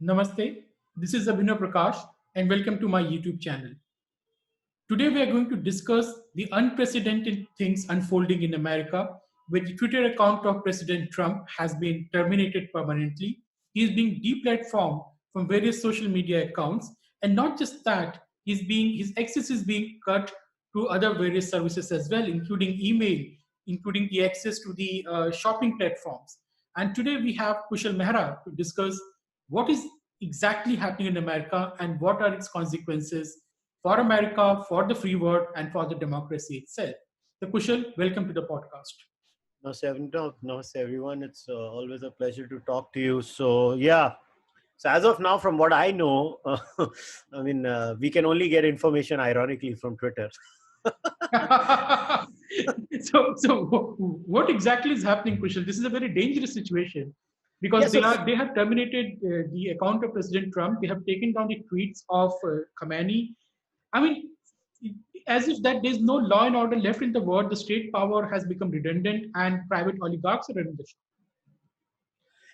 Namaste, this is Abhinav Prakash and welcome to my YouTube channel. Today we are going to discuss the unprecedented things unfolding in America where the Twitter account of President Trump has been terminated permanently. He is being deplatformed from various social media accounts, and not just that, his access is being cut to other various services as well, including email, including the access to the shopping platforms. And today we have Kushal Mehra to discuss what is exactly happening in America and what are its consequences for America, for the free world, and for the democracy itself. So, Kushal, welcome to the podcast. No, everyone. It's always a pleasure to talk to you. So, yeah. So, as of now, from what I know, we can only get information, ironically, from Twitter. So, what exactly is happening, Kushal? This is a very dangerous situation because Yeah. So, they have terminated the account of President Trump. They have taken down the tweets of Khamenei. I mean, as if that there's no law and order left in the world, the state power has become redundant and private oligarchs are running the show.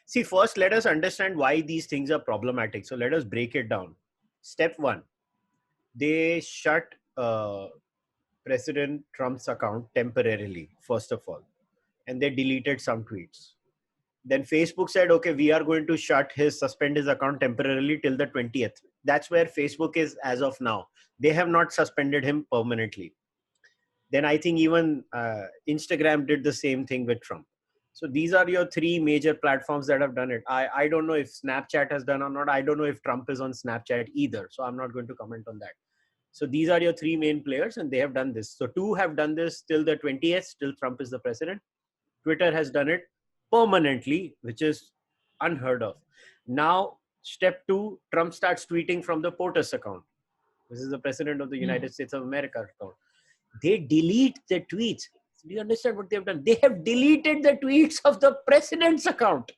see, first, let us understand why these things are problematic. So, let us break it down. Step one, they shut President Trump's account temporarily, first of all, and they deleted some tweets. Then Facebook said, okay, we are going to suspend his account temporarily till the 20th. That's where Facebook is as of now. They have not suspended him permanently. Then I think even Instagram did the same thing with Trump. So these are your three major platforms that have done it. I don't know if Snapchat has done or not. I don't know if Trump is on Snapchat either. So I'm not going to comment on that. So these are your three main players and they have done this. So two have done this till the 20th, till Trump is the president. Twitter has done it permanently, which is unheard of. Now, step two, Trump starts tweeting from the POTUS account. This is the president of the United States of America account. They delete the tweets. Do you understand what they've done? They have deleted the tweets of the president's account.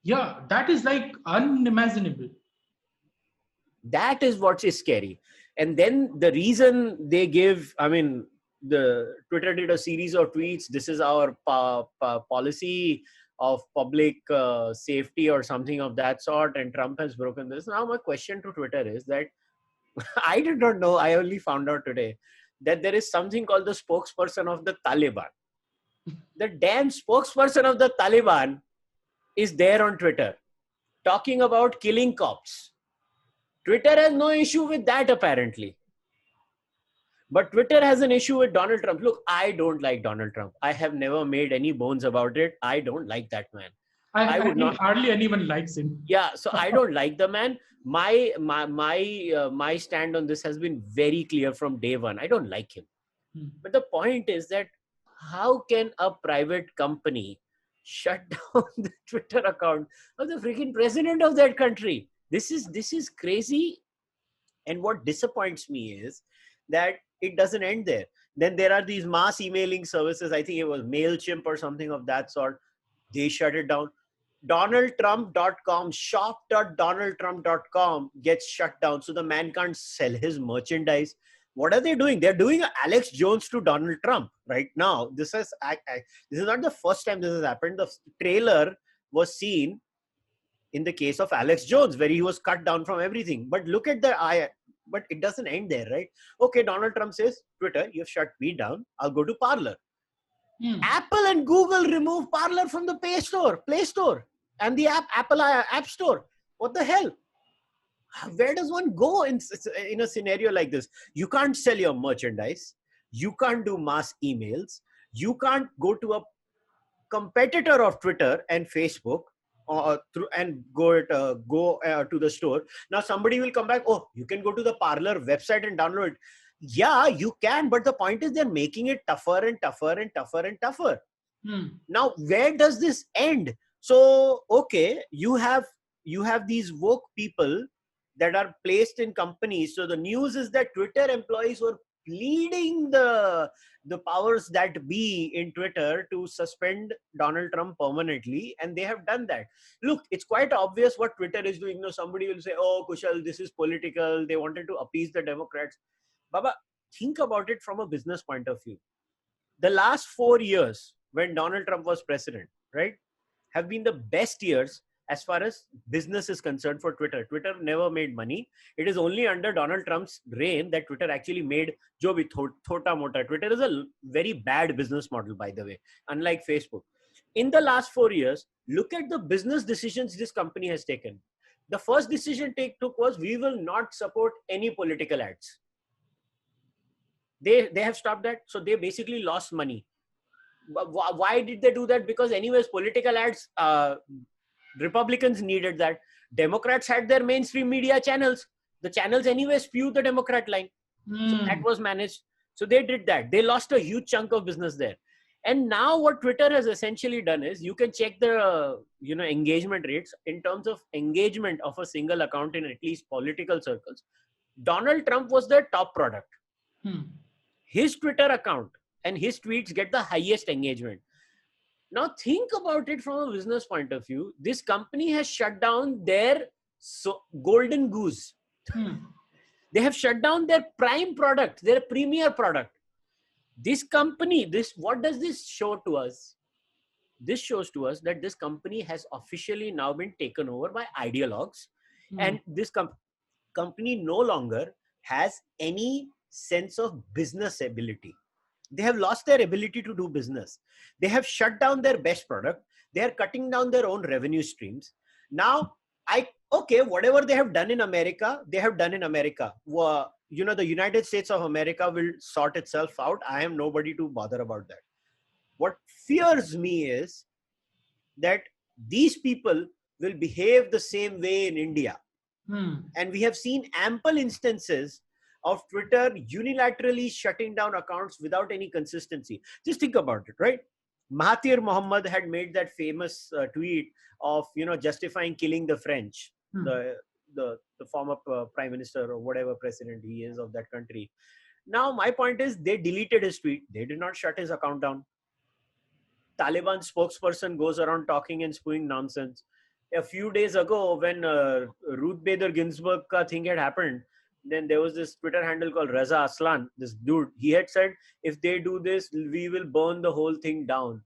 Yeah, that is like unimaginable. That is what is scary. And then the reason they give, the Twitter did a series of tweets. This is our policy of public safety or something of that sort. And Trump has broken this. Now my question to Twitter is that I did not know. I only found out today that there is something called the spokesperson of the Taliban. The damn spokesperson of the Taliban is there on Twitter talking about killing cops. Twitter has no issue with that apparently. But Twitter has an issue with Donald Trump. Look, I don't like Donald Trump. I have never made any bones about it. I don't like that man. I would think not. hardly anyone likes him. Yeah, so I don't like the man. My stand on this has been very clear from day one. I don't like him. But the point is that how can a private company shut down the Twitter account of the freaking president of that country? This is crazy. And what disappoints me is that it doesn't end there. Then there are these mass emailing services. I think it was MailChimp or something of that sort. They shut it down. DonaldTrump.com, shop.donaldtrump.com gets shut down. So the man can't sell his merchandise. What are they doing? They're doing Alex Jones to Donald Trump right now. This is not the first time this has happened. The trailer was seen in the case of Alex Jones, where he was cut down from everything. But look at but it doesn't end there, right? Okay, Donald Trump says, Twitter, you've shut me down. I'll go to Parler. Apple and Google remove Parler from the Play Store, and the Apple App Store. What the hell? Where does one go in a scenario like this? You can't sell your merchandise. You can't do mass emails. You can't go to a competitor of Twitter and Facebook and go to the store. Now somebody will come back. Oh, you can go to the Parler website and download it. Yeah, you can, but the point is they're making it tougher and tougher and tougher and tougher. Now, where does this end? So, okay, you have these woke people that are placed in companies. So the news is that Twitter employees were pleading the powers that be in Twitter to suspend Donald Trump permanently, and they have done that. Look, it's quite obvious what Twitter is doing. Somebody will say, oh, Kushal, this is political. They wanted to appease the Democrats. Baba, think about it from a business point of view. The last 4 years when Donald Trump was president, right, have been the best years as far as business is concerned for Twitter. Twitter never made money. It is only under Donald Trump's reign that Twitter actually made jo bhi thota mota. Twitter is a very bad business model, by the way, unlike Facebook. In the last 4 years, look at the business decisions this company has taken. The first decision took was, we will not support any political ads. They have stopped that. So they basically lost money. Why did they do that? Because anyways, political ads, Republicans needed that. Democrats had their mainstream media channels. The channels anyway spew the Democrat line. So that was managed. So they did that. They lost a huge chunk of business there. And now what Twitter has essentially done is, you can check the engagement rates in terms of engagement of a single account in at least political circles. Donald Trump was their top product. His Twitter account and his tweets get the highest engagement. Now think about it from a business point of view. This company has shut down their golden goose. They have shut down their prime product, their premier product. This company, what does this show to us? This shows to us that this company has officially now been taken over by ideologues. And this company no longer has any sense of business ability. They have lost their ability to do business. They have shut down their best product. They are cutting down their own revenue streams. Now, whatever they have done in America, they have done in America. The United States of America will sort itself out. I am nobody to bother about that. What fears me is that these people will behave the same way in India. And we have seen ample instances of Twitter unilaterally shutting down accounts without any consistency. Just think about it, right? Mahathir Mohamad had made that famous tweet of, justifying killing the French, the former prime minister or whatever president he is of that country. Now, my point is, they deleted his tweet. They did not shut his account down. Taliban spokesperson goes around talking and spewing nonsense. A few days ago, when Ruth Bader Ginsburg thing had happened, then there was this Twitter handle called Raza Aslan, this dude. He had said, if they do this, we will burn the whole thing down.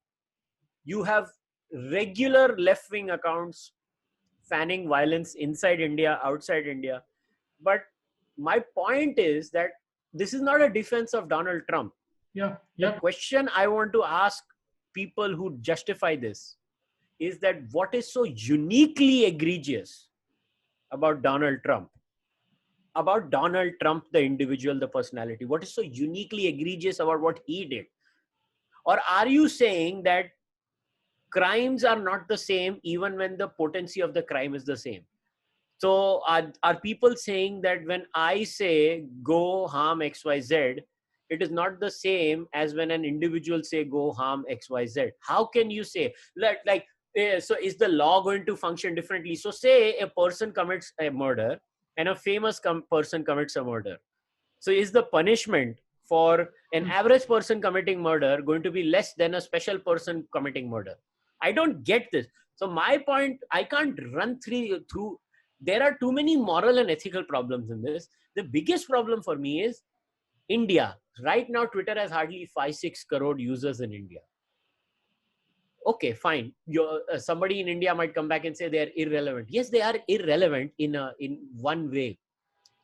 You have regular left-wing accounts fanning violence inside India, outside India. But my point is that this is not a defense of Donald Trump. The question I want to ask people who justify this is that what is so uniquely egregious about Donald Trump? About Donald Trump, the individual, the personality? What is so uniquely egregious about what he did? Or are you saying that crimes are not the same even when the potency of the crime is the same? So are people saying that when I say go harm XYZ, it is not the same as when an individual say go harm XYZ? How can you say so is the law going to function differently? So say a person commits a murder and a famous person commits a murder. So is the punishment for an average person committing murder going to be less than a special person committing murder? I don't get this. So my point, I can't run through. There are too many moral and ethical problems in this. The biggest problem for me is India. Right now, Twitter has hardly 5-6 crore users in India. Okay, fine. Somebody in India might come back and say they are irrelevant. Yes, they are irrelevant in one way,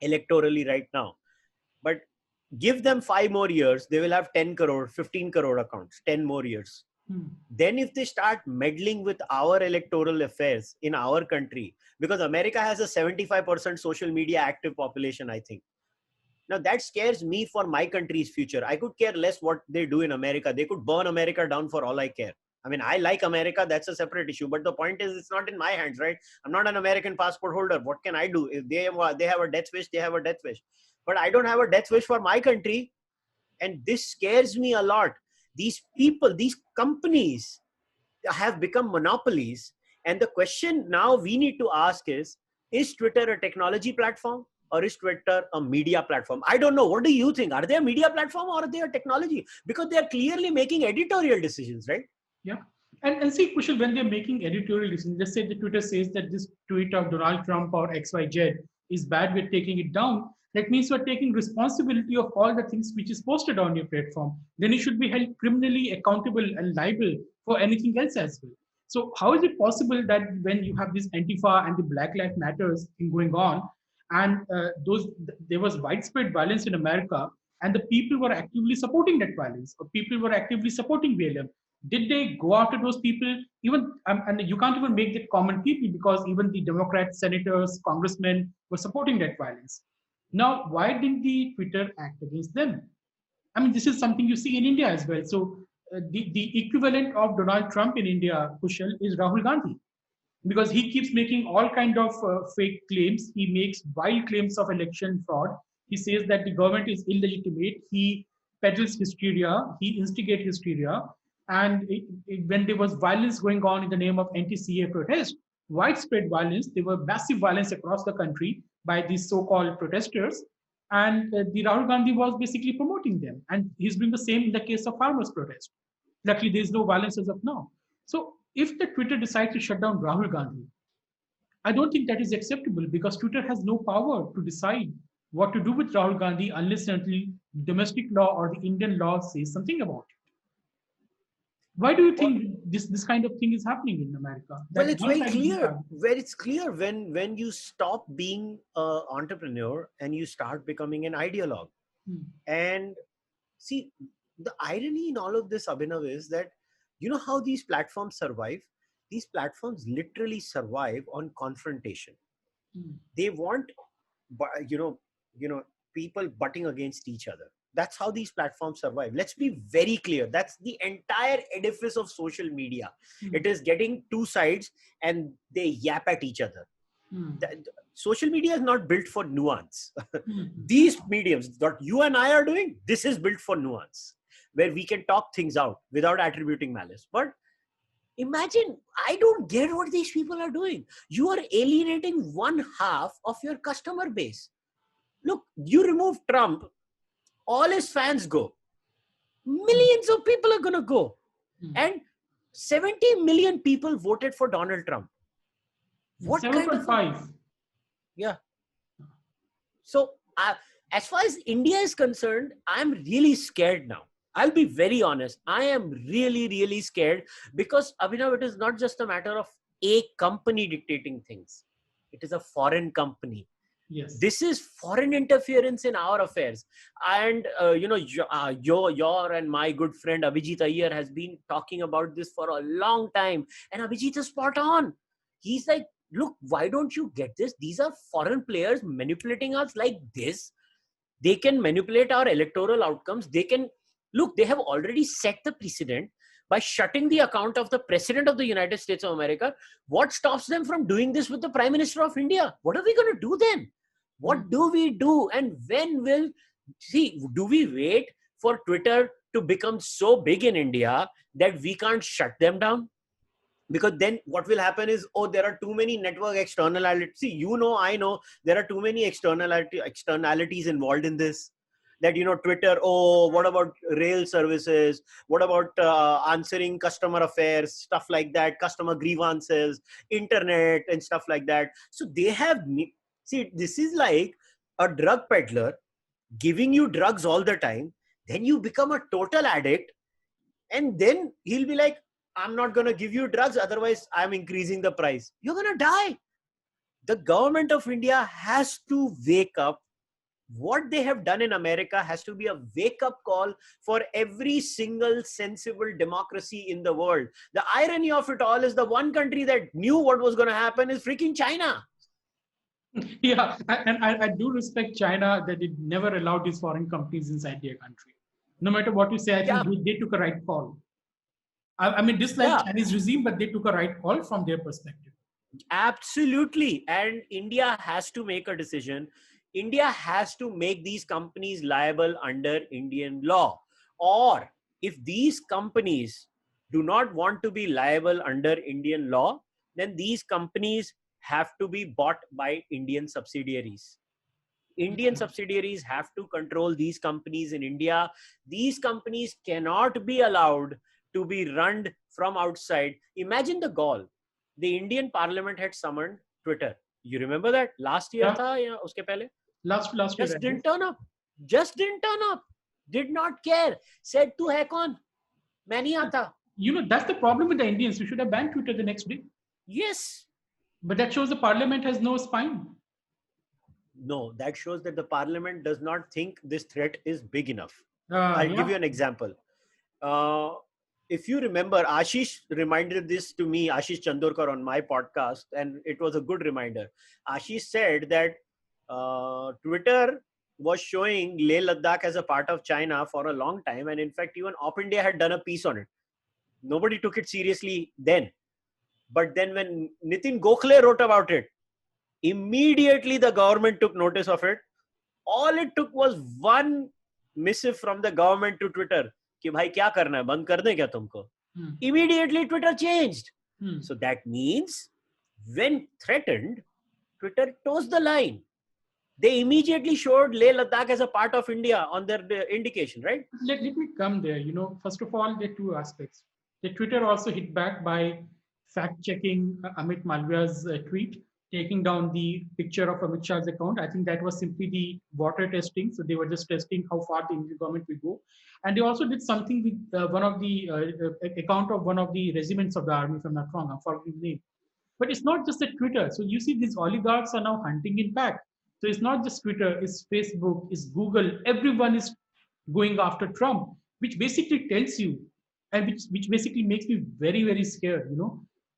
electorally right now. But give them 5 more years, they will have 10 crore, 15 crore accounts, 10 more years. Then if they start meddling with our electoral affairs in our country, because America has a 75% social media active population, I think. Now that scares me for my country's future. I could care less what they do in America. They could burn America down for all I care. I mean, I like America. That's a separate issue. But the point is, it's not in my hands, right? I'm not an American passport holder. What can I do? If they have a death wish, they have a death wish. But I don't have a death wish for my country. And this scares me a lot. These people, these companies have become monopolies. And the question now we need to ask is Twitter a technology platform or is Twitter a media platform? I don't know. What do you think? Are they a media platform or are they a technology? Because they are clearly making editorial decisions, right? Yeah. And see, Kushal, when they're making editorial decisions, let's say the Twitter says that this tweet of Donald Trump or XYZ is bad, we're taking it down. That means you're taking responsibility of all the things which is posted on your platform. Then you should be held criminally accountable and liable for anything else as well. So how is it possible that when you have this Antifa and the Black Lives Matters thing going on, and there was widespread violence in America, and the people were actively supporting that violence, or people were actively supporting BLM? Did they go after those people? Even and you can't even make that common people, because even the Democrat senators, congressmen were supporting that violence. Now, why didn't the Twitter act against them? I mean, this is something you see in India as well. So the equivalent of Donald Trump in India, Kushal, is Rahul Gandhi, because he keeps making all kind of fake claims. He makes wild claims of election fraud. He says that the government is illegitimate. He peddles hysteria. He instigates hysteria. And when there was violence going on in the name of anti-CA protest, widespread violence, there were massive violence across the country by these so-called protesters. And the Rahul Gandhi was basically promoting them. And he's doing the same in the case of farmers' protest. Luckily, there's no violence as of now. So if the Twitter decides to shut down Rahul Gandhi, I don't think that is acceptable, because Twitter has no power to decide what to do with Rahul Gandhi unless and until domestic law or the Indian law says something about it. Why do you Well, think this kind of thing is happening in America? well, That it's one very side is clear. Where it's clear when you stop being an entrepreneur and you start becoming an ideologue. Hmm. And see, the irony in all of this, Abhinav, is that you know how these platforms survive? These platforms literally survive on confrontation. Hmm. They want, you know, people butting against each other. That's how these platforms survive. Let's be very clear. That's the entire edifice of social media. Hmm. It is getting two sides and they yap at each other. Hmm. Social media is not built for nuance. Hmm. These mediums that you and I are doing, this is built for nuance, where we can talk things out without attributing malice. But imagine, I don't get what these people are doing. You are alienating one half of your customer base. Look, you remove Trump, all his fans go. Hmm. Millions of people are going to go. Hmm. And 70 million people voted for Donald Trump. What kind of 7.5. yeah. So, as far as India is concerned, I'm really scared now. I'll be very honest. I am really, really scared because, Abhinav, it is not just a matter of a company dictating things. It is a foreign company. Yes. This is foreign interference in our affairs. And, your and my good friend Abhijit Iyer has been talking about this for a long time. And Abhijit is spot on. He's like, look, why don't you get this? These are foreign players manipulating us like this. They can manipulate our electoral outcomes. They can, look, they have already set the precedent by shutting the account of the President of the United States of America. What stops them from doing this with the Prime Minister of India? What are we going to do then? Hmm. What do we do? And when will, see, do we wait for Twitter to become so big in India that we can't shut them down? Because then what will happen is, oh, there are too many network externalities. See, I know there are too many externalities involved in this. That, Twitter, oh, what about rail services? What about answering customer affairs, stuff like that, customer grievances, internet and stuff like that. So they have, see, this is like a drug peddler giving you drugs all the time. Then you become a total addict. And then he'll be like, I'm not going to give you drugs. Otherwise, I'm increasing the price. You're going to die. The government of India has to wake up. What they have done in America has to be a wake-up call for every single sensible democracy in the world. The irony of it all is the one country that knew what was going to happen is freaking China. Yeah, and I do respect China that it never allowed these foreign companies inside their country. No matter what you say, I think Yeah, they took a right call. I mean, dislike yeah, Chinese regime, but they took a right call from their perspective. absolutely. And India has to make a decision. India has to make these companies liable under Indian law. Or if these companies do not want to be liable under Indian law, then these companies have to be bought by Indian subsidiaries. Indian subsidiaries have to control these companies in India. These companies cannot be allowed to be run from outside. Imagine the gall. The Indian Parliament had summoned Twitter. You remember that? Last year Yeah, tha ya uske pehle? last year, Just I guess. didn't turn up. Just didn't turn up. Did not care. Said, "Tu hai kaun? मैं नहीं आता." That's the problem with the Indians. We should have banned Twitter the next day. Yes. But that shows the parliament has no spine. No, that shows that the parliament does not think this threat is big enough. I'll give Yeah. you an example. Uh, if you remember, Ashish reminded this to me, Ashish Chandorkar, on my podcast, and it was a good reminder. Ashish said that Twitter was showing Leh Ladakh as a part of China for a long time, and in fact, even Op India had done a piece on it. Nobody took it seriously then. But then when Nitin Gokhale wrote about it, immediately the government took notice of it. All it took was one missive from the government to Twitter कि भाई क्या करना है, बंद कर दें क्या तुमको? Immediately Twitter changed. So that means when threatened, Twitter toes the line. They immediately showed Leh Ladakh as a part of India on their indication, right? Let me come there. First of all, there are two aspects. The Twitter also hit back by fact checking Amit Malviya's tweet, taking down the picture of Amit Shah's account. I think that was simply the water testing. So they were just testing how far the Indian government will go. And they also did something with one of the account of one of the regiments of the army, if I'm not wrong. I'm forgetting the name. But it's not just at Twitter. So you see, these oligarchs are now hunting it back. So it's not just Twitter, it's Facebook, it's Google. Everyone is going after Trump, which basically tells you, and which basically makes me very, very scared,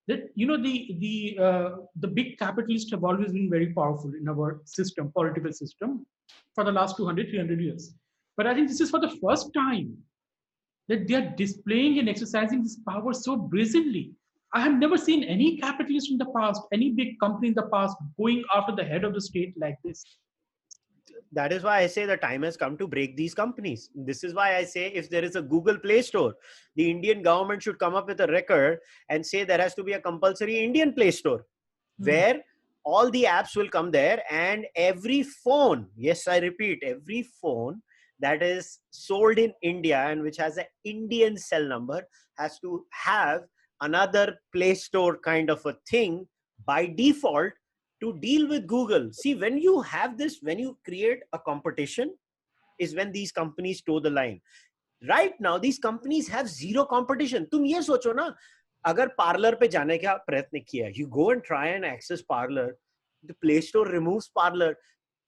that the big capitalists have always been very powerful in our system, political system, for the last 200, 300 years. But I think this is for the first time that they are displaying and exercising this power so brazenly. I have never seen any capitalist in the past, any big company in the past going after the head of the state like this. That is why I say the time has come to break these companies. This is why I say if there is a Google Play Store, the Indian government should come up with a record and say there has to be a compulsory Indian Play Store where all the apps will come there, and every phone, yes, I repeat, every phone that is sold in India and which has an Indian cell number has to have another Play Store kind of a thing by default to deal with Google. See, when you have this, when you create a competition, is when these companies toe the line. Right now, these companies have zero competition. तुम ये सोचो ना, अगर parlour पे जाने का प्रयत्न किया, you go and try and access parlor, the Play Store removes parlor,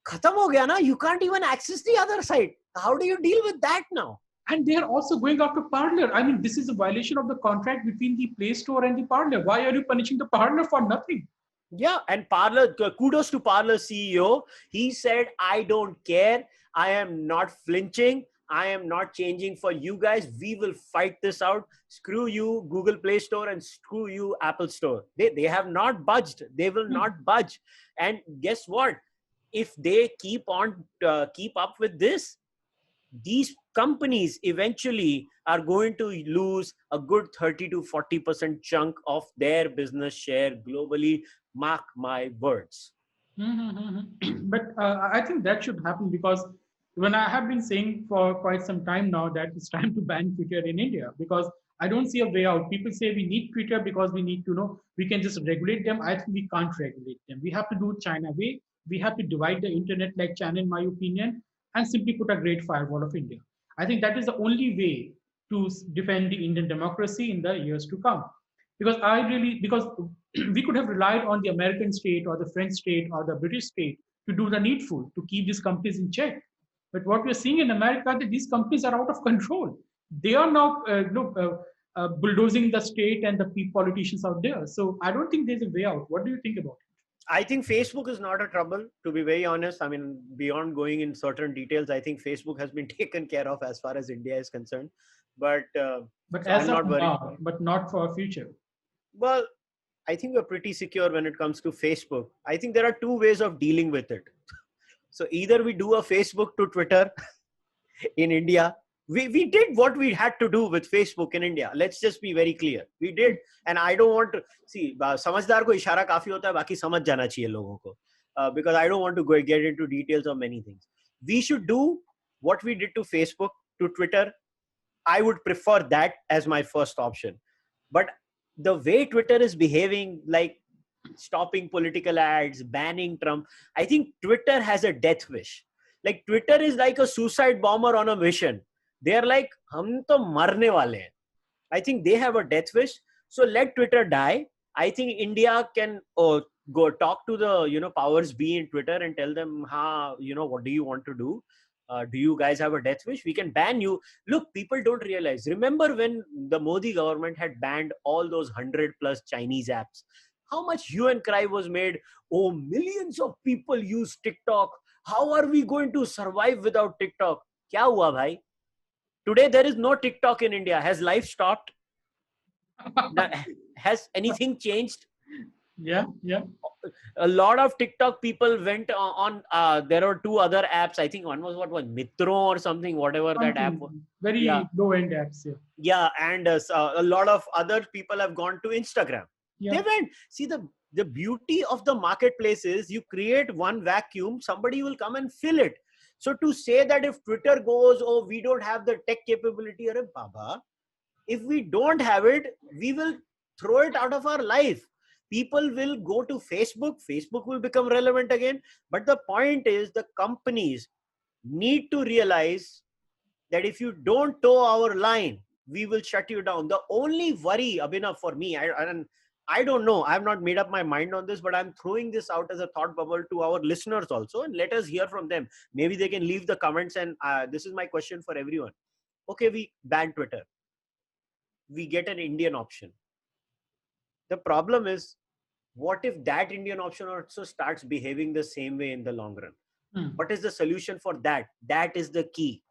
खत्म हो गया ना, you can't even access the other side. How do you deal with that now? And they are also going after Parler. I mean, this is a violation of the contract between the Play Store and the Parler. Why are you punishing the Parler for nothing? Yeah, and Parler, kudos to Parler CEO. He said, I don't care. I am not flinching. I am not changing for you guys. We will fight this out. Screw you, Google Play Store, and screw you, Apple Store. They have not budged. They will not budge. And guess what? If they keep up with this, these companies eventually are going to lose a good 30 to 40% chunk of their business share globally. Mark my words. But I think that should happen because when I have been saying for quite some time now that it's time to ban Twitter in India because I don't see a way out. People say we need Twitter because we need to know we can just regulate them. I think we can't regulate them. We have to do China way. We have to divide the internet like China, in my opinion, and simply put a great firewall of India. I think that is the only way to defend the Indian democracy in the years to come. Because we could have relied on the American state or the French state or the British state to do the needful to keep these companies in check. But what we're seeing in America that these companies are out of control. They are now bulldozing the state and the politicians out there. So I don't think there's a way out. What do you think about it? I think Facebook is not a trouble, to be very honest. I mean, beyond going in certain details, I think Facebook has been taken care of as far as India is concerned. But so as I'm of not worried. now, but not for future. Well, I think we're pretty secure when it comes to Facebook. I think there are two ways of dealing with it. So either we do a Facebook to Twitter in India. We did what we had to do with Facebook in India. Let's just be very clear. We did. And I don't want to see, समझदार को इशारा काफी होता है, बाकी समझ जाना चाहिए लोगों को. Because I don't want to get into details of many things. We should do what we did to Facebook, to Twitter. I would prefer that as my first option. But the way Twitter is behaving, like stopping political ads, banning Trump, I think Twitter has a death wish. Like Twitter is like a suicide bomber on a mission. They're like, हम तो मरने वाले हैं. I think they have a death wish. So let Twitter die. I think India can go talk to the powers be in Twitter and tell them, what do you want to do? Do you guys have a death wish? We can ban you. Look, people don't realize. Remember when the Modi government had banned all those 100 plus Chinese apps? How much hue and cry was made? Oh, millions of people use TikTok. How are we going to survive without TikTok? Kya hua, bhai? Today, there is no TikTok in India. Has life stopped? Has anything changed? Yeah, yeah. A lot of TikTok people went on. There are two other apps. I think one was what was Mitro or something, whatever that app was. Something Yeah, very low end apps. Yeah, yeah, and a lot of other people have gone to Instagram. yeah. They went. See, the beauty of the marketplace is you create one vacuum, somebody will come and fill it. So to say that if Twitter goes, oh, we don't have the tech capability, or Baba, if we don't have it, we will throw it out of our life. People will go to Facebook will become relevant again. But the point is, the companies need to realize that if you don't toe our line, we will shut you down. The only worry, Abhinav, for me, I don't know, I have not made up my mind on this, but I'm throwing this out as a thought bubble to our listeners also, and let us hear from them. Maybe they can leave the comments, and this is my question for everyone. Okay, we ban Twitter, we get an Indian option. The problem is, what if that Indian option also starts behaving the same way in the long run? Hmm. What is the solution for that? That is the key.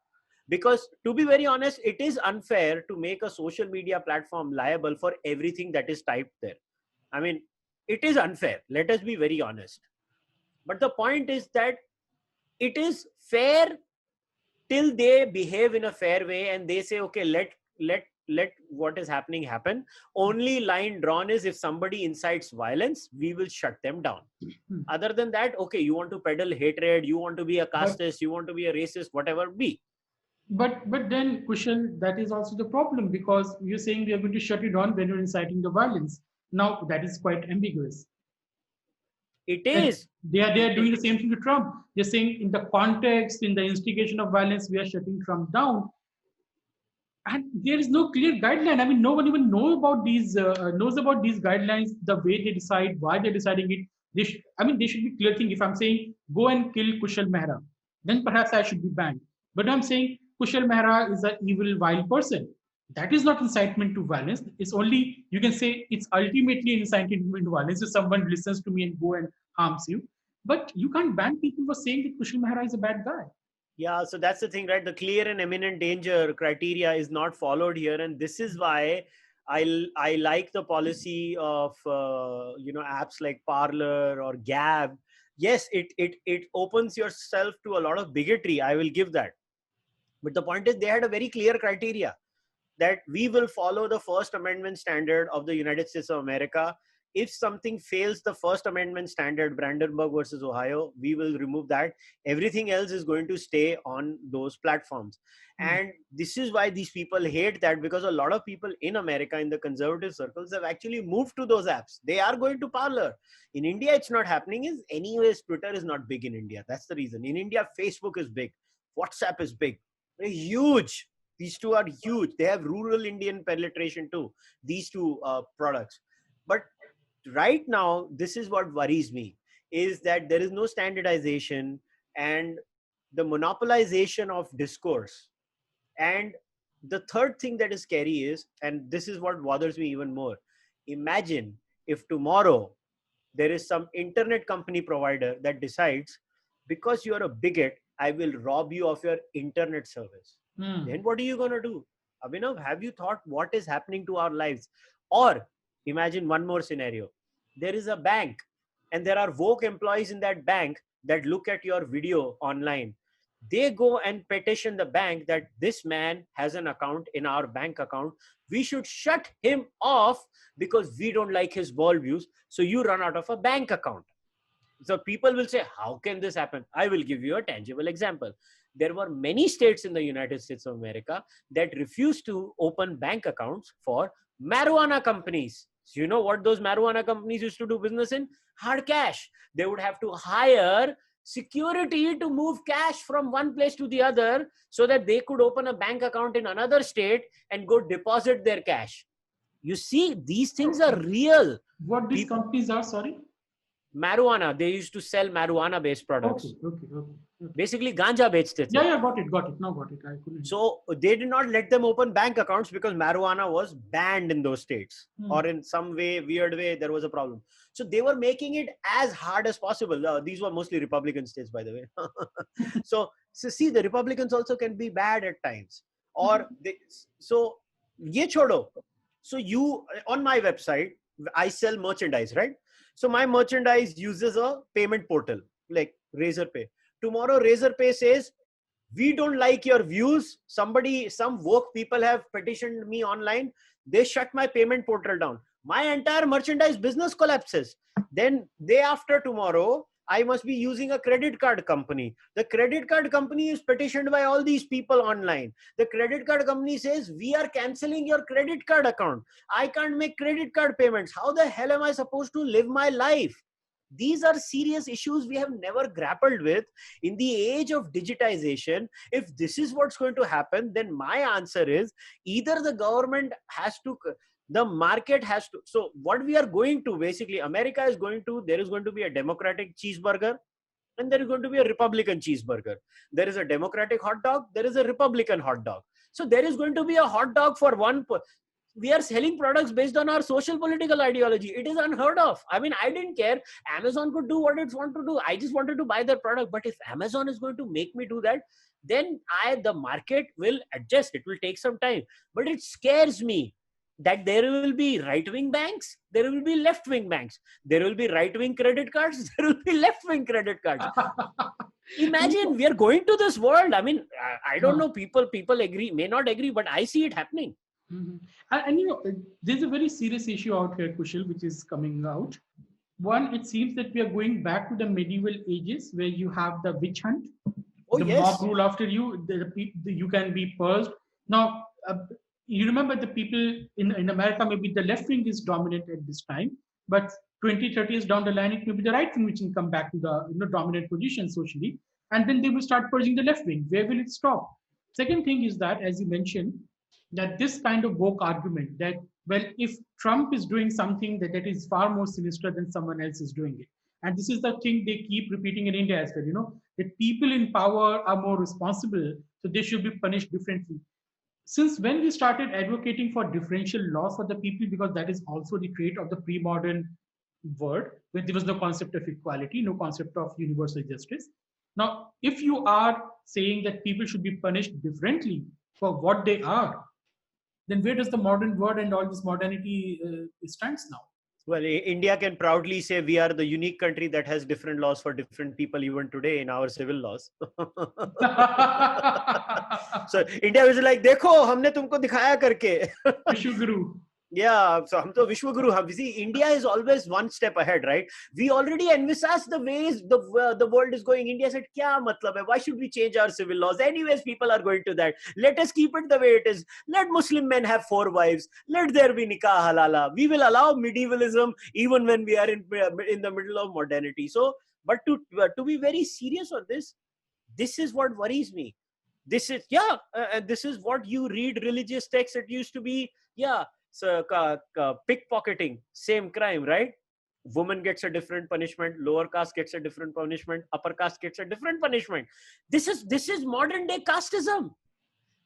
Because to be very honest, it is unfair to make a social media platform liable for everything that is typed there. I mean, it is unfair. Let us be very honest. But the point is that it is fair till they behave in a fair way and they say, okay, let what is happening happen. Only line drawn is if somebody incites violence, we will shut them down. Hmm. Other than that, okay, you want to peddle hatred, you want to be a But casteist, you want to be a racist, whatever be. but then, Kushal, that is also the problem because you're saying we are going to shut it down when you're inciting the violence. Now that is quite ambiguous. It And is. they are doing the same thing to Trump. They're saying in the context, in the instigation of violence, we are shutting Trump down. And there is no clear guideline. I mean, no one even knows about these guidelines, the way they decide, why they're deciding it. I mean, they should be clear thing. If I'm saying go and kill Kushal Mehra, then perhaps I should be banned. But I'm saying Kushal Mehra is an evil, vile person. That is not incitement to violence. It's only you can say it's ultimately incitement to violence if someone listens to me and go and harms you. But you can't ban people for saying that Kushal Mehra is a bad guy. Yeah, so that's the thing, right? The clear and imminent danger criteria is not followed here, and this is why I like the policy of apps like Parler or Gab. Yes, it opens yourself to a lot of bigotry. I will give that, but the point is they had a very clear criteria that we will follow the First Amendment standard of the United States of America. If something fails the First Amendment standard, Brandenburg versus Ohio, we will remove that. Everything else is going to stay on those platforms. Hmm. And this is why these people hate that, because a lot of people in America, in the conservative circles, have actually moved to those apps. They are going to Parler. In India, it's not happening. Is anyways, Twitter is not big in India. That's the reason. In India, Facebook is big. WhatsApp is big. They're huge. These two are huge. They have rural Indian penetration too, these two products. But right now, this is what worries me, is that there is no standardization and the monopolization of discourse. And the third thing that is scary is, and this is what bothers me even more, imagine if tomorrow there is some internet company provider that decides, because you are a bigot, I will rob you of your internet service. Hmm. Then what are you going to do? Abhinav, have you thought what is happening to our lives? Or imagine one more scenario. There is a bank and there are woke employees in that bank that look at your video online. They go and petition the bank that this man has an account in our bank account. We should shut him off because we don't like his ball views. So you run out of a bank account. So people will say, how can this happen? I will give you a tangible example. There were many states in the United States of America that refused to open bank accounts for marijuana companies. So you know what those marijuana companies used to do business in? Hard cash. They would have to hire security to move cash from one place to the other so that they could open a bank account in another state and go deposit their cash. You see, these things are real. What these People, companies are, sorry? marijuana, they used to sell marijuana based products. Okay. Basically ganja bechte the. Yeah, got it. Now got it. I couldn't. So they did not let them open bank accounts because marijuana was banned in those states, or in some way, weird way, there was a problem. So they were making it as hard as possible. These were mostly Republican states, by the way. So see, the Republicans also can be bad at times. Or they, so ye chodo. So you, on my website, I sell merchandise, right? So my merchandise uses a payment portal like Razorpay. Tomorrow Razorpay says, we don't like your views. Some woke people have petitioned me online. They shut my payment portal down. My entire merchandise business collapses. Then day after tomorrow, I must be using a credit card company. The credit card company is petitioned by all these people online. The credit card company says, we are canceling your credit card account. I can't make credit card payments. How the hell am I supposed to live my life? These are serious issues we have never grappled with. In the age of digitization, if this is what's going to happen, then my answer is either the government has to, the market has to. So what we are going to, basically, America is going to, there is going to be a Democratic cheeseburger and there is going to be a Republican cheeseburger. There is a Democratic hot dog, there is a Republican hot dog. So there is going to be a hot dog for one. We are selling products based on our social political ideology. It is unheard of. I mean, I didn't care. Amazon could do what it wants to do. I just wanted to buy their product. But if Amazon is going to make me do that, then the market will adjust. It will take some time. But it scares me that there will be right-wing banks, there will be left-wing banks, there will be right-wing credit cards, there will be left-wing credit cards. Imagine we are going to this world. I mean, I don't know, people agree, may not agree, but I see it happening. And there's a very serious issue out here, Kushal, which is coming out. One, it seems that we are going back to the medieval ages where you have the witch hunt, mob rule after you, you can be purged. Now, you remember the people in America, maybe the left wing is dominant at this time, but 20, 30 years down the line, it may be the right wing which can come back to the dominant position socially, and then they will start purging the left wing. Where will it stop? Second thing is that, as you mentioned, that this kind of woke argument that, well, if Trump is doing something that is far more sinister than someone else is doing it. And this is the thing they keep repeating in India as well, that people in power are more responsible, so they should be punished differently. Since when we started advocating for differential laws for the people, because that is also the trait of the pre-modern world, where there was no concept of equality, no concept of universal justice. Now, if you are saying that people should be punished differently for what they are, then where does the modern world and all this modernity stands now? Well, India can proudly say we are the unique country that has different laws for different people even today in our civil laws. So India is like, देखो हमने तुमको दिखाया करके. Vishwaguru. Yeah, so हम तो विश्वगुरु. We see, India is always one step ahead, right? We already envisage the ways the world is going. India said, क्या मतलब है? Why should we change our civil laws? Anyways, people are going to that. Let us keep it the way it is. Let Muslim men have 4 wives. Let there be nikah halala. We will allow medievalism even when we are in the middle of modernity. So, but to be very serious on this is what worries me. This is, this is what you read religious texts. It used to be, so pickpocketing, same crime, right? Woman gets a different punishment, lower caste gets a different punishment, upper caste gets a different punishment. This is modern day casteism.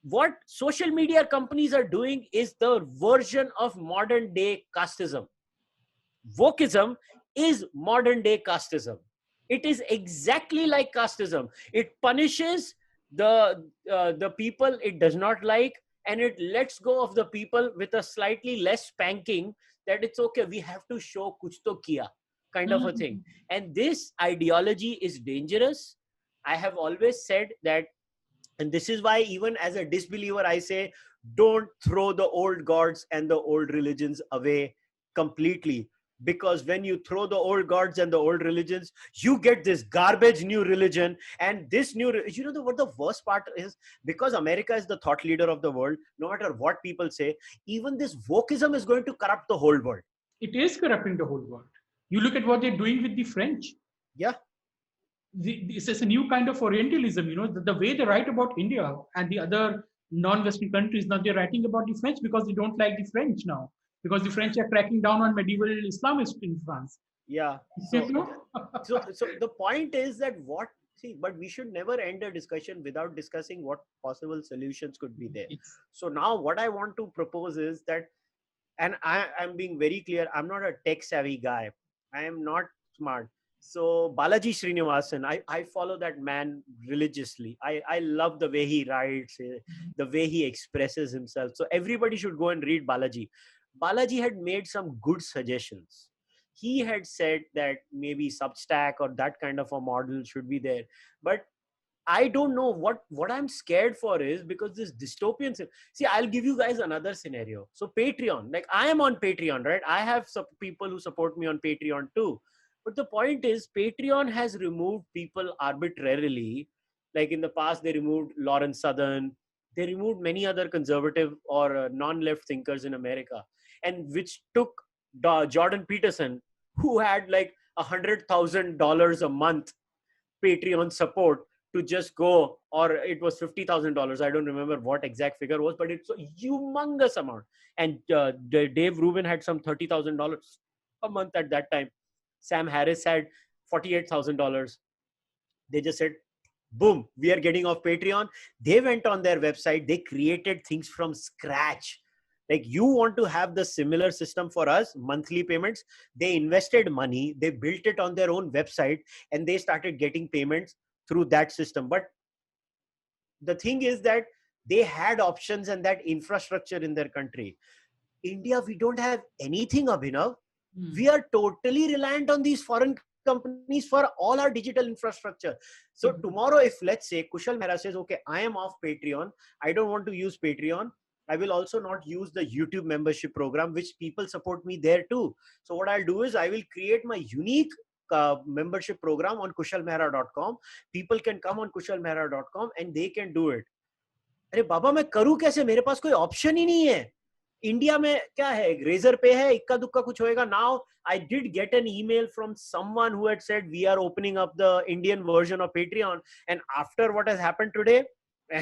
What social media companies are doing is the version of modern day casteism. Wokeism is modern day casteism. It is exactly like casteism. It punishes the people it does not like, and it lets go of the people with a slightly less spanking, that it's okay, we have to show kuch to kiya kind of a thing. And this ideology is dangerous. I have always said that, and this is why even as a disbeliever, I say, don't throw the old gods and the old religions away completely. Because when you throw the old gods and the old religions, you get this garbage new religion. And this new, what the worst part is? Because America is the thought leader of the world, no matter what people say, even this wokeism is going to corrupt the whole world. It is corrupting the whole world. You look at what they're doing with the French. Yeah. this is a new kind of Orientalism. The way they write about India and the other non-Western countries, now they're writing about the French because they don't like the French now, because the French are cracking down on medieval Islamists in France. Yeah. You So know? so the point is that what see, but we should never end a discussion without discussing what possible solutions could be there. It's, So now what I want to propose is that, and I'm being very clear, I'm not a tech savvy guy, I am not smart. So Balaji Srinivasan, I follow that man religiously. I love the way he writes, the way he expresses himself. So everybody should go and read Balaji. Balaji had made some good suggestions. He had said that maybe Substack or that kind of a model should be there. But I don't know what I'm scared for is because this dystopian. See, I'll give you guys another scenario. So Patreon, like I am on Patreon, right? I have some people who support me on Patreon too. But the point is, Patreon has removed people arbitrarily. Like in the past, they removed Lawrence Southern. They removed many other conservative or non-left thinkers in America, and which took Jordan Peterson, who had like $100,000 a month Patreon support, to just go, or it was $50,000. I don't remember what exact figure was, but it's a humongous amount. And Dave Rubin had some $30,000 a month at that time. Sam Harris had $48,000. They just said, boom, we are getting off Patreon. They went on their website, they created things from scratch. Like, you want to have the similar system for us, monthly payments. They invested money, they built it on their own website, and they started getting payments through that system. But the thing is that they had options and that infrastructure in their country. India, we don't have anything, Abhinav. We are totally reliant on these foreign companies for all our digital infrastructure. So tomorrow, if let's say Kushal Mehra says, okay, I am off Patreon, I don't want to use Patreon, I will also not use the YouTube membership program, which people support me there too. So what I'll do is I will create my unique membership program on kushalmehra.com. People can come on kushalmehra.com and they can do it. अरे बाबा मैं करूं कैसे, मेरे पास कोई option ही नहीं है. India में क्या है, रेजर पे है, इक्का दुक्का कुछ होएगा. Now I did get an email from someone who had said we are opening up the Indian version of Patreon, and after what has happened today,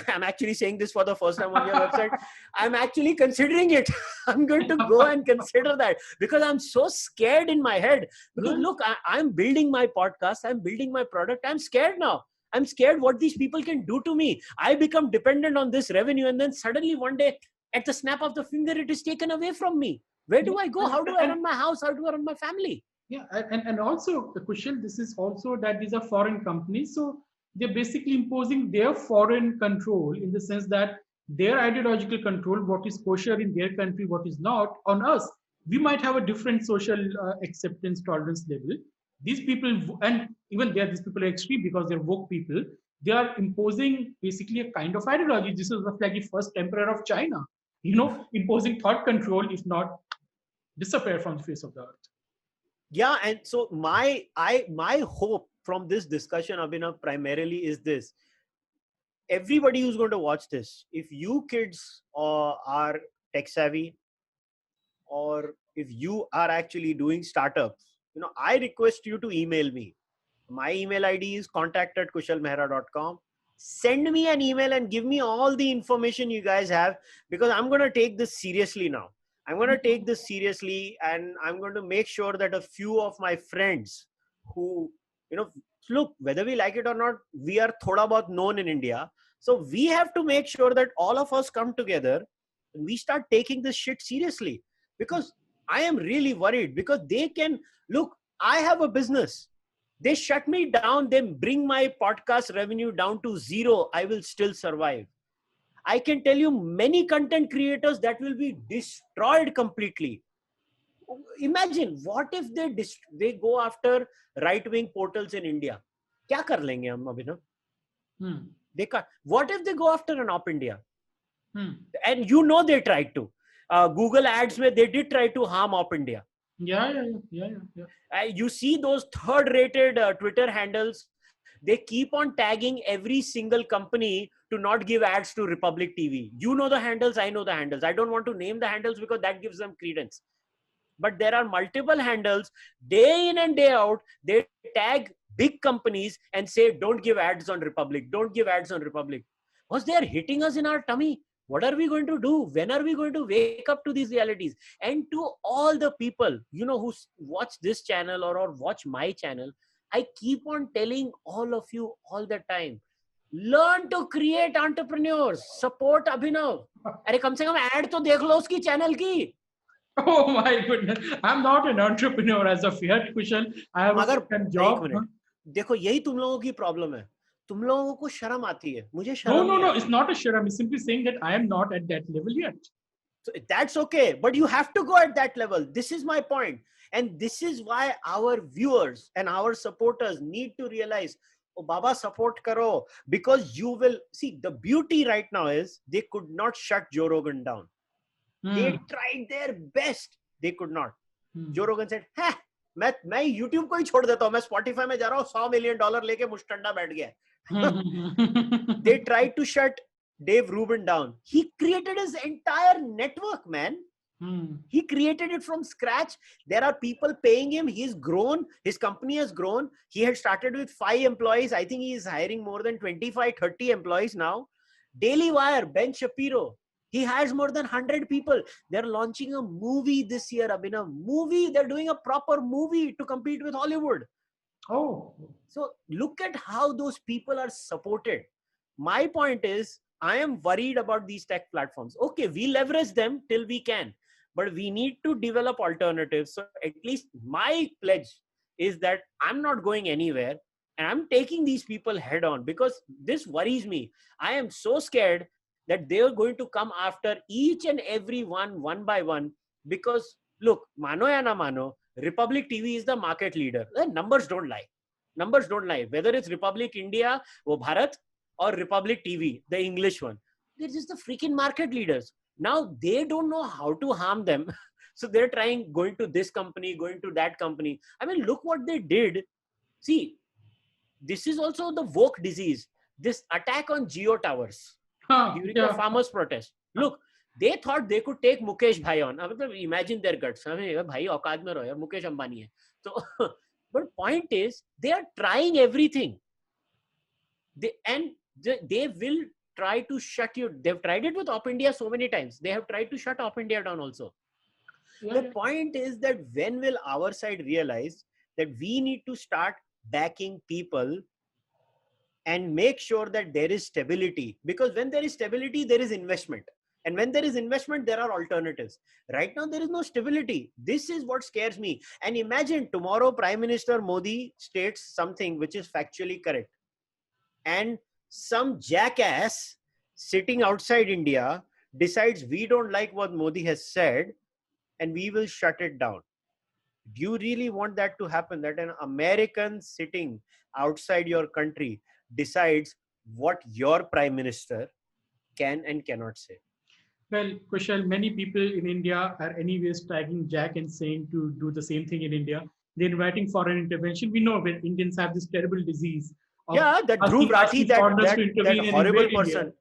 I'm actually saying this for the first time on your website, I'm actually considering it. I'm going to go and consider that, because I'm so scared in my head. Because look, I'm building my podcast, I'm building my product, I'm scared now. I'm scared what these people can do to me. I become dependent on this revenue, and then suddenly one day, at the snap of the finger, it is taken away from me. Where do I go? How do I run my house? How do I run my family? Yeah, and also, Kushal, this is also that these are foreign companies, so they're basically imposing their foreign control, in the sense that their ideological control, what is kosher in their country, what is not, on us. We might have a different social acceptance tolerance level. These people, and even there, these people are extreme because they're woke people. They are imposing basically a kind of ideology. This is like the first emperor of China, imposing thought control, if not disappear from the face of the earth. Yeah, and so my hope from this discussion, Abhinav, primarily is this. Everybody who's going to watch this, if you kids are tech savvy, or if you are actually doing startups, I request you to email me. My email ID is contact@kushalmehra.com. Send me an email and give me all the information you guys have, because I'm going to take this seriously now. I'm going to take this seriously, and I'm going to make sure that a few of my friends who, look, whether we like it or not, we are thoda bahut known in India. So we have to make sure that all of us come together and we start taking this shit seriously, because I am really worried, because they can, look, I have a business. They shut me down. They bring my podcast revenue down to zero. I will still survive. I can tell you many content creators that will be destroyed completely. Imagine, what if they go after right-wing portals in India? क्या कर लेंगे हम अभिनव? They can't. What if they go after an Op India? And they tried to. Google ads where they did try to harm Op India. Yeah. You see those third-rated Twitter handles. They keep on tagging every single company to not give ads to Republic TV. You know the handles, I know the handles. I don't want to name the handles because that gives them credence. But there are multiple handles, day in and day out. They tag big companies and say, don't give ads on Republic, don't give ads on Republic. Was they are hitting us in our tummy. What are we going to do? When are we going to wake up to these realities? And to all the people, who watch this channel or watch my channel, I keep on telling all of you all the time, learn to create entrepreneurs, support Abhinav. अरे कम से कम ad तो देख लो उसकी channel की. Oh my goodness. I'm not an entrepreneur as of yet, Kushal. I have a मगर full-time एक job. Minute, देखो यही तुम लोगों की प्रॉब्लम है. तुम लोगों को शर्म आती है, मुझे No, शर्म no, नहीं no. आती. It's not a share. I'm simply saying that I am not at that level yet. So that's okay, but you have to go at that level. This is my point. And this is why our viewers and our supporters need to realize, oh, Baba, support karo, because you will see the beauty right now is they could not shut Joe Rogan down. They tried their best. They could not. Joe Rogan said, "Ha, मैं YouTube को ही छोड़ देता हूँ, मैं Spotify में जा रहा हूँ, $100 million लेके मुश्तंडा बैठ गया." They tried to shut Dave Rubin down. He created his entire network, man. He created it from scratch. There are people paying him. He's grown. His company has grown. He had started with 5 employees. I think he is hiring more than 25, 30 employees now. Daily Wire, Ben Shapiro. He has more than 100 people. They're launching a movie this year, Abhinav. Movie. They're doing a proper movie to compete with Hollywood. Oh. So look at how those people are supported. My point is, I am worried about these tech platforms. Okay, we leverage them till we can, but we need to develop alternatives. So at least my pledge is that I'm not going anywhere and I'm taking these people head on, because this worries me. I am so scared that they are going to come after each and every one by one, because look, mano ya na mano, Republic TV is the market leader. The numbers don't lie. Numbers don't lie. Whether it's Republic India, or Bharat, or Republic TV, the English one, they're just the freaking market leaders. Now they don't know how to harm them. So they're trying, going to this company, going to that company. I mean, look what they did. See, this is also the woke disease. This attack on Geo towers during the farmers' protest. Look, they thought they could take Mukesh Bhai on. Imagine their guts. I mean, bhai औकात में रहो यार, Mukesh Ambani hai. So, but point is, they are trying everything. They will try to shut you. They've tried it with Op India so many times. They have tried to shut Op India down also. The point is that when will our side realize that we need to start backing people and make sure that there is stability? Because when there is stability, there is investment. And when there is investment, there are alternatives. Right now, there is no stability. This is what scares me. And imagine tomorrow, Prime Minister Modi states something which is factually correct, and some jackass sitting outside India decides we don't like what Modi has said and we will shut it down. Do you really want that to happen? That an American sitting outside your country decides what your prime minister can and cannot say? Well, Kushal, many people in India are anyways tagging Jack and saying to do the same thing in India. They're inviting foreign intervention. We know when Indians have this terrible disease of Yeah, that Dhruv Rathi, asking foreigners to that intervene and horrible invade India. person.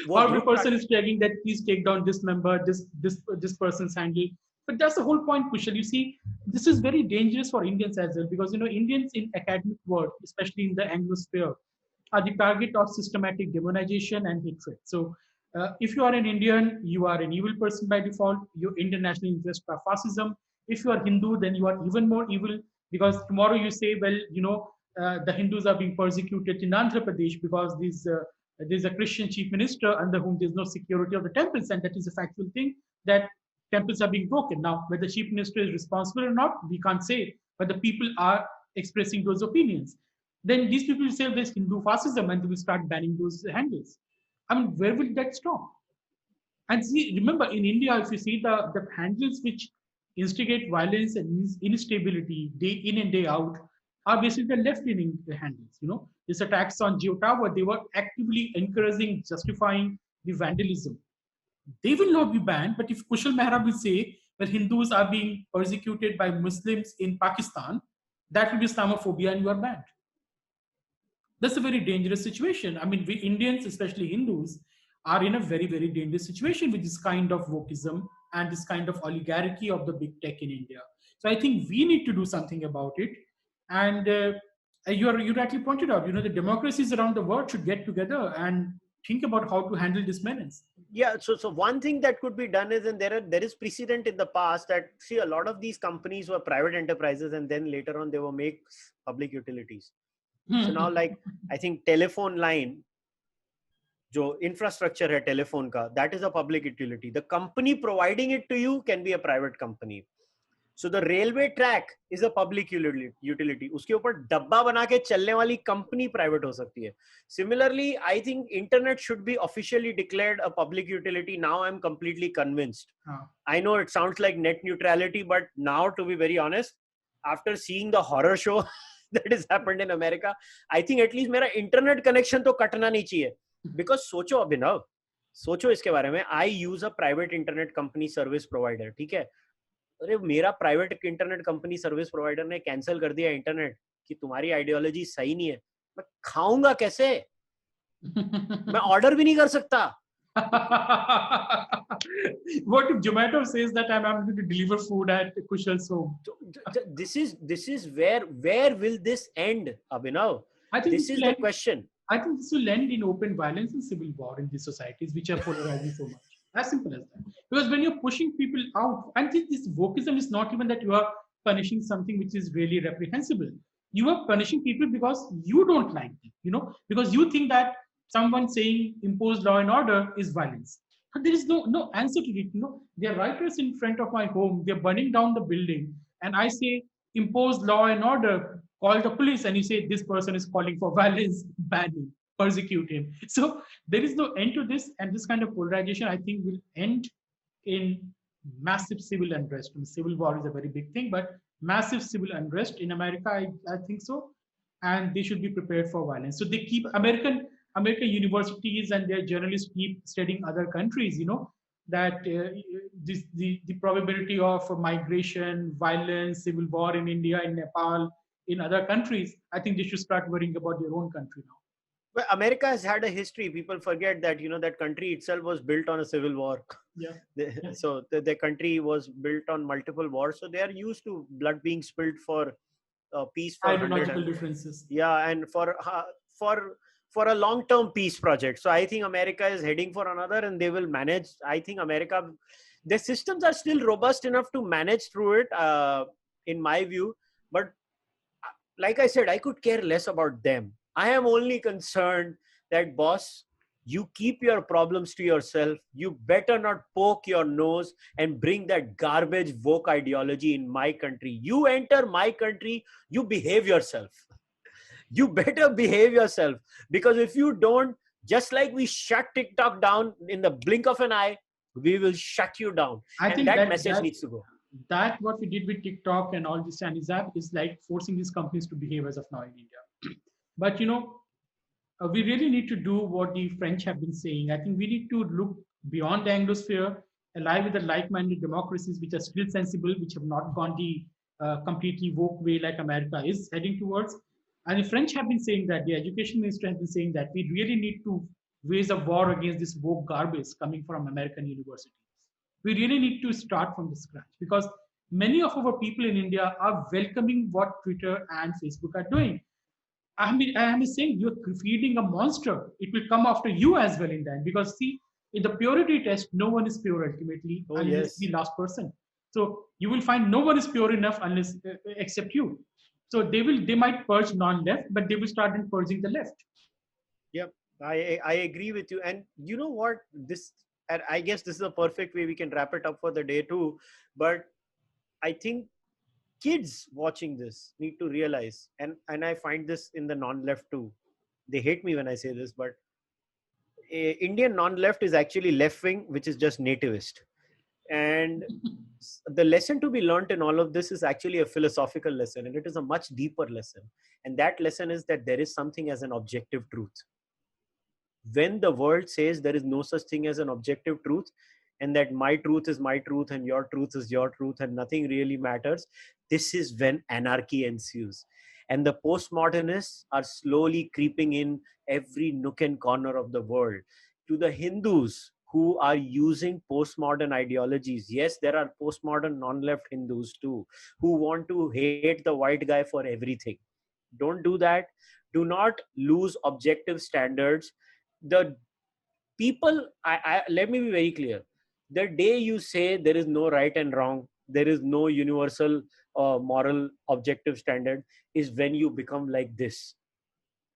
Horrible person is tagging that please take down this member, this person's handle. But that's the whole point, Kushal. You see, this is very dangerous for Indians as well, because Indians in academic world, especially in the Anglosphere, are the target of systematic demonization and hatred. So if you are an Indian, you are an evil person by default. Your international interests are fascism. If you are Hindu, then you are even more evil, because tomorrow you say, well, the Hindus are being persecuted in Andhra Pradesh because there's a Christian chief minister under whom there's no security of the temples, and that is a factual thing, that temples are being broken. Now, whether the chief minister is responsible or not, we can't say, but the people are expressing those opinions. Then these people will say there's Hindu fascism and they will start banning those handles. I mean, where will that stop? And see, remember, in India, if you see the handles which instigate violence and instability day in and day out are basically the left-leaning handles. These attacks on Geo Tower, they were actively encouraging, justifying the vandalism. They will not be banned, but if Kushal Mehra will say that Hindus are being persecuted by Muslims in Pakistan, that will be Islamophobia and you are banned. That's a very dangerous situation. I mean, we Indians, especially Hindus, are in a very, very dangerous situation with this kind of wokeism and this kind of oligarchy of the big tech in India. So I think we need to do something about it. And You rightly pointed out, the democracies around the world should get together and think about how to handle this menace. Yeah, so one thing that could be done is, and there is precedent in the past that, see, a lot of these companies were private enterprises, and then later on they were made public utilities. So now, like, I think telephone line, जो infrastructure है telephone का, that is a public utility. The company providing it to you can be a private company. So the railway track is a public utility. उसके ऊपर डब्बा बना के चलने वाली कंपनी प्राइवेट हो सकती है. Similarly, I think internet should be officially declared a public utility. Now I'm completely convinced. I know it sounds like net neutrality, but now, to be very honest, after seeing the horror show that has happened in America, I think at least मेरा internet connection तो कटना नहीं चाहिए. Because सोचो अभिनव, सोचो इसके बारे में. I use a private internet company service provider. ठीक है. अरे मेरा private internet company service provider ने कैंसिल कर दिया इंटरनेट कि तुम्हारी आइडियोलॉजी सही नहीं है. मैं खाऊंगा कैसे? मैं ऑर्डर भी नहीं कर सकता. What if Zomato says that I'm going to deliver food at Kushal's home? This is where will this end, Abhinav? I think this is the question. I think this will end in open violence and civil war in these societies which are polarizing so much. As simple as that. Because when you're pushing people out, I think this wokeism is not even that you are punishing something which is really reprehensible. You are punishing people because you don't like them, because you think that someone saying impose law and order is violence. But there is no answer to it. There are rioters in front of my home, they're burning down the building, and I say impose law and order, call the police, and you say this person is calling for violence, ban him, persecute him. So there is no end to this, and this kind of polarization, I think, will end in massive civil unrest. Civil war is a very big thing, but massive civil unrest in America, I think so, and they should be prepared for violence. So they keep American universities and their journalists keep studying other countries, that the probability of migration, violence, civil war in India, in Nepal, in other countries. I think they should start worrying about their own country now. Well, America has had a history. People forget that that country itself was built on a civil war. Yeah. So the country was built on multiple wars. So they are used to blood being spilled for peace, for ideological differences. Yeah, and for a long-term peace project. So I think America is heading for another, and they will manage. I think America, their systems are still robust enough to manage through it, in my view. But like I said, I could care less about them. I am only concerned that, boss, you keep your problems to yourself. You better not poke your nose and bring that garbage woke ideology in my country. You enter my country, you behave yourself. You better behave yourself, because if you don't, just like we shut TikTok down in the blink of an eye, we will shut you down. I think that message needs to go. That what we did with TikTok and all this Chinese app is like forcing these companies to behave as of now in India. But we really need to do what the French have been saying. I think we need to look beyond the Anglosphere, ally with the like-minded democracies which are still sensible, which have not gone the completely woke way like America is heading towards. And the French have been saying that, the education minister has been saying that we really need to wage a war against this woke garbage coming from American universities. We really need to start from the scratch, because many of our people in India are welcoming what Twitter and Facebook are doing. I am saying you're feeding a monster. It will come after you as well in the end. Because see, in the purity test, no one is pure ultimately unless the last person. So you will find no one is pure enough unless except you. So they might purge non-left, but they will start in purging the left. Yep, I agree with you. And you know what? And I guess this is a perfect way we can wrap it up for the day too. But I think kids watching this need to realize, and I find this in the non-left too. They hate me when I say this, but Indian non-left is actually left-wing, which is just nativist. And the lesson to be learned in all of this is actually a philosophical lesson, and it is a much deeper lesson. And that lesson is that there is something as an objective truth. When the world says there is no such thing as an objective truth, and that my truth is my truth and your truth is your truth and nothing really matters, this is when anarchy ensues. And the postmodernists are slowly creeping in every nook and corner of the world. To the Hindus who are using postmodern ideologies, yes, there are postmodern non-left Hindus too, who want to hate the white guy for everything. Don't do that. Do not lose objective standards. The people, let me be very clear. The day you say there is no right and wrong, there is no universal moral objective standard, is when you become like this.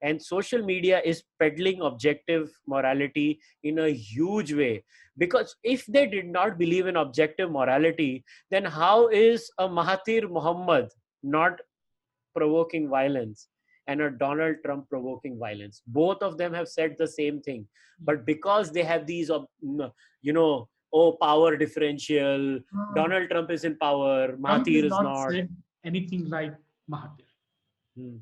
And social media is peddling objective morality in a huge way, because if they did not believe in objective morality, then how is a Mahathir Muhammad not provoking violence and a Donald Trump provoking violence? Both of them have said the same thing, but because they have these oh, power differential, Uh, Donald Trump is in power, Trump Mahathir has is not not. said anything like Mahathir. Hmm.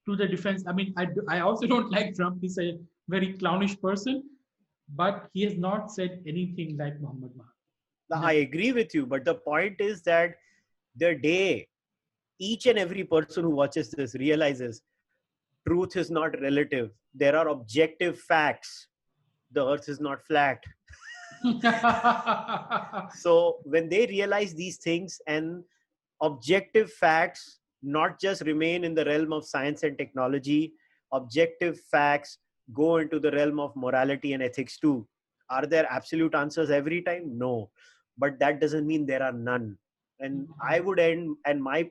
To the defense, I mean, I also don't like Trump. He's a very clownish person, but he has not said anything like Muhammad Mahathir. I Never. agree with you, but the point is that the day each and every person who watches this realizes truth is not relative, there are objective facts. The earth is not flat. So when they realize these things, and objective facts not just remain in the realm of science and technology, objective facts go into the realm of morality and ethics too. Are there absolute answers every time? No, but that doesn't mean there are none. And I would end, and my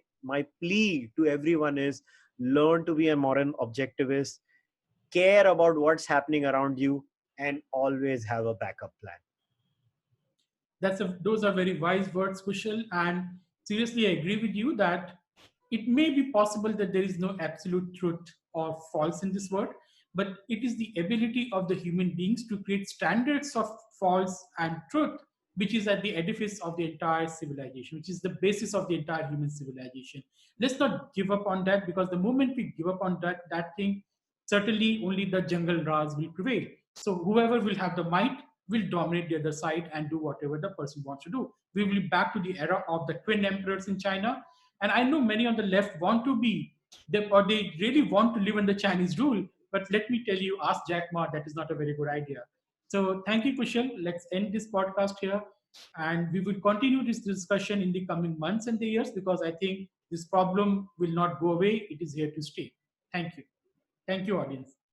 plea to everyone is, learn to be a moral objectivist, care about what's happening around you, and always have a backup plan. Those are very wise words, Kushal. And seriously, I agree with you that it may be possible that there is no absolute truth or false in this world, but it is the ability of the human beings to create standards of false and truth, which is at the edifice of the entire civilization, which is the basis of the entire human civilization. Let's not give up on that, because the moment we give up on that thing, certainly only the jungle Raj will prevail. So whoever will have the might will dominate the other side and do whatever the person wants to do. We will be back to the era of the twin emperors in China. And I know many on the left want to be, or they really want to live under Chinese rule. But let me tell you, ask Jack Ma, that is not a very good idea. So thank you, Kushal. Let's end this podcast here. And we will continue this discussion in the coming months and the years, because I think this problem will not go away. It is here to stay. Thank you. Thank you, audience.